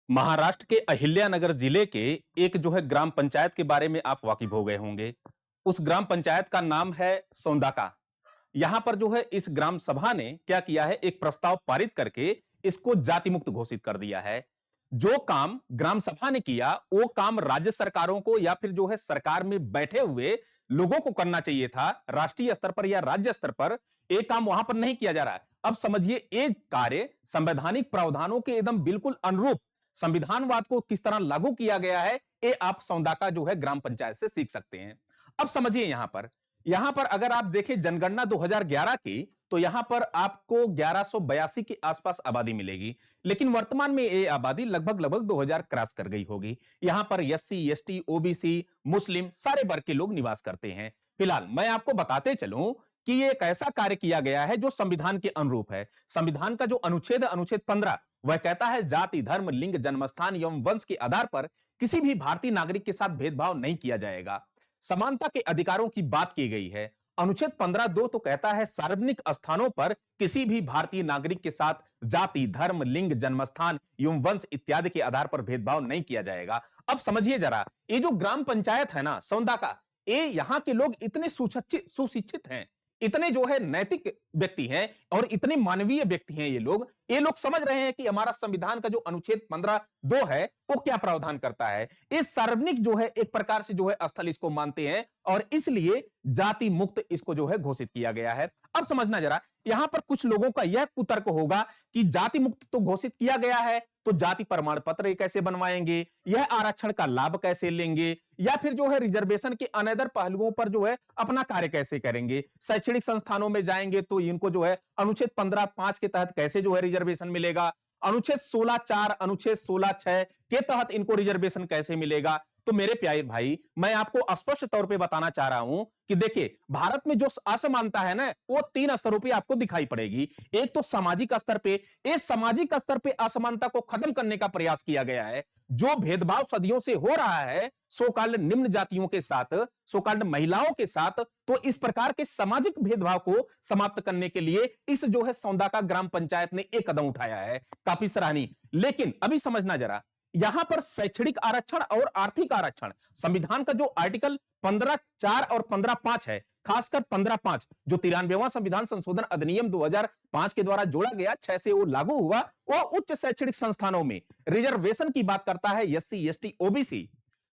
महाराष्ट्र के अहिल्यानगर जिले के एक जो है ग्राम पंचायत के बारे में आप वाकिफ हो गए होंगे। उस ग्राम पंचायत का नाम है सौंदाका। यहां पर जो है इस ग्राम सभा ने क्या किया है, एक प्रस्ताव पारित करके इसको जाति मुक्त घोषित कर दिया है। जो काम ग्राम सभा ने किया वो काम राज्य सरकारों को या फिर जो है सरकार में बैठे हुए लोगों को करना चाहिए था, राष्ट्रीय स्तर पर या राज्य स्तर पर। एक काम वहां पर नहीं किया जा रहा है। अब समझिए एक कार्य संवैधानिक प्रावधानों के एकदम बिल्कुल अनुरूप संविधानवाद को किस तरह लागू किया गया है, ये आप सौंदाका जो है ग्राम पंचायत से सीख सकते हैं। अब समझिए यहां पर अगर आप देखें जनगणना 2011 की, तो यहां पर आपको 1182 के आसपास आबादी मिलेगी। लेकिन वर्तमान में ये आबादी लगभग 2000 क्रॉस कर गई होगी। यहां पर एससी, एसटी, ओबीसी, मुस्लिम सारे वर्ग के लोग निवास करते हैं। फिलहाल मैं आपको बताते चलूं कि ये एक ऐसा कार्य किया गया है जो संविधान के अनुरूप है। संविधान का जो अनुच्छेद है, अनुच्छेद 15, वह कहता है जाति, धर्म, लिंग, जन्मस्थान एवं वंश के आधार पर किसी भी भारतीय नागरिक के साथ भेदभाव नहीं किया जाएगा। समानता के अधिकारों की बात की गई है। अनुच्छेद 15(2) तो कहता है सार्वजनिक स्थानों पर किसी भी भारतीय नागरिक के साथ जाति, धर्म, लिंग, जन्मस्थान एवं वंश इत्यादि के आधार पर भेदभाव नहीं किया जाएगा। अब समझिए जरा, ये जो ग्राम पंचायत है ना सौंदाका, ये यहां के लोग इतने सुशिक्षित हैं, इतने जो है नैतिक व्यक्ति हैं और इतने मानवीय व्यक्ति हैं। ये लोग समझ रहे हैं कि हमारा संविधान का जो अनुच्छेद 15(2) है वो क्या प्रावधान करता है। इस सार्वजनिक जो है एक प्रकार से जो है स्थल इसको मानते हैं और इसलिए जाति मुक्त इसको जो है घोषित किया गया है। अब समझना जरा, यहां पर कुछ लोगों का यह कुतर्क होगा कि जाति मुक्त तो घोषित किया गया है, तो जाति प्रमाण पत्र कैसे बनवाएंगे, यह आरक्षण का लाभ कैसे लेंगे, या फिर जो है रिजर्वेशन के अनदर पहलुओं पर जो है अपना कार्य कैसे करेंगे। शैक्षणिक संस्थानों में जाएंगे तो इनको जो है अनुच्छेद 15(5) के तहत कैसे जो है रिजर्वेशन मिलेगा, अनुच्छेद 16(4), अनुच्छेद 16(6) के तहत इनको रिजर्वेशन कैसे मिलेगा। तो मेरे प्यारे भाई, मैं आपको स्पष्ट तौर पे बताना चाह रहा हूं कि देखिए भारत में जो असमानता है ना, वो 3 स्तरों पे आपको दिखाई पड़ेगी। एक तो सामाजिक स्तर पे, इस सामाजिक स्तर पे असमानता को खत्म करने का प्रयास किया गया है। जो भेदभाव सदियों से हो रहा है सो कॉल्ड निम्न जातियों के साथ, सो कॉल्ड महिलाओं के साथ, तो इस प्रकार के सामाजिक भेदभाव को समाप्त करने के लिए इस जो है सौंदाका ग्राम पंचायत ने एक कदम उठाया है, काफी सराहनीय। लेकिन अभी समझना जरा, यहां पर शैक्षणिक आरक्षण और आर्थिक आरक्षण संविधान का जो आर्टिकल 15(4) और 15(5) है, खासकर 15(5) जो 93वां संविधान संशोधन अधिनियम 2005 के द्वारा जोड़ा गया, 6 से वो लागू हुआ, वो उच्च शैक्षणिक संस्थानों में रिजर्वेशन की बात करता है। एससी, एसटी, ओबीसी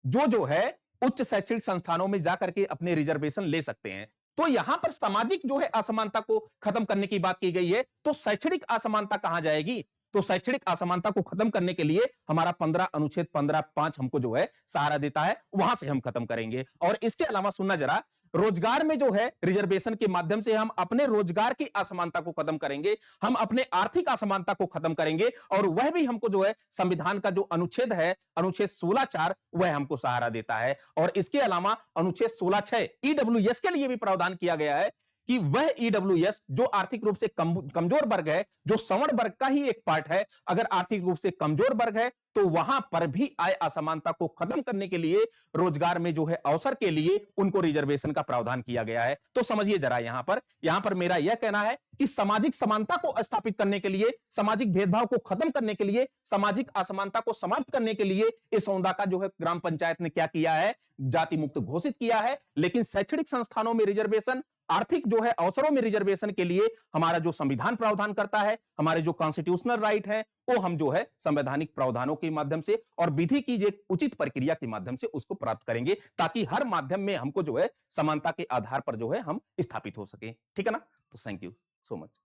जो है उच्च शैक्षणिक संस्थानों में जाकर के अपने रिजर्वेशन ले सकते हैं। तो यहां पर सामाजिक जो है असमानता को खत्म करने की बात की गई है, तो शैक्षणिक असमानता कहां जाएगी। तो शैक्षणिक असमानता को खत्म करने के लिए हमारा अनुच्छेद 15(5) हमको जो है सहारा देता है, वहां से हम खत्म करेंगे। और इसके अलावा सुनना जरा, रोजगार में जो है रिजर्वेशन के माध्यम से हम अपने रोजगार की असमानता को खत्म करेंगे, हम अपने आर्थिक असमानता को खत्म करेंगे, और वह भी हमको जो है संविधान का जो अनुच्छेद है, अनुच्छेद 16(4), वह हमको सहारा देता है। और इसके अलावा अनुच्छेद 16(6) ईडब्ल्यूएस के लिए भी प्रावधान किया गया है कि वह ईडब्ल्यूएस जो आर्थिक रूप से कमजोर वर्ग है, जो सवर्ण वर्ग का ही एक पार्ट है, अगर आर्थिक रूप से कमजोर वर्ग है तो वहां पर भी आय असमानता को खत्म करने के लिए रोजगार में जो है अवसर के लिए उनको रिजर्वेशन का प्रावधान किया गया है। तो समझिए जरा, यहां पर मेरा यह कहना है कि सामाजिक समानता को स्थापित करने के लिए, सामाजिक भेदभाव को खत्म करने के लिए, सामाजिक असमानता को समाप्त करने के लिए इस सौंदाका जो है ग्राम पंचायत ने क्या किया है, जाति मुक्त घोषित किया है। लेकिन शैक्षणिक संस्थानों में रिजर्वेशन, आर्थिक जो है अवसरों में रिजर्वेशन के लिए हमारा जो संविधान प्रावधान करता है, हमारे जो कॉन्स्टिट्यूशनल राइट है, वो हम जो है संवैधानिक प्रावधानों के माध्यम से और विधि की जो उचित प्रक्रिया के माध्यम से उसको प्राप्त करेंगे, ताकि हर माध्यम में हमको जो है समानता के आधार पर जो है हम स्थापित हो सके। ठीक है ना। तो थैंक यू सो मच।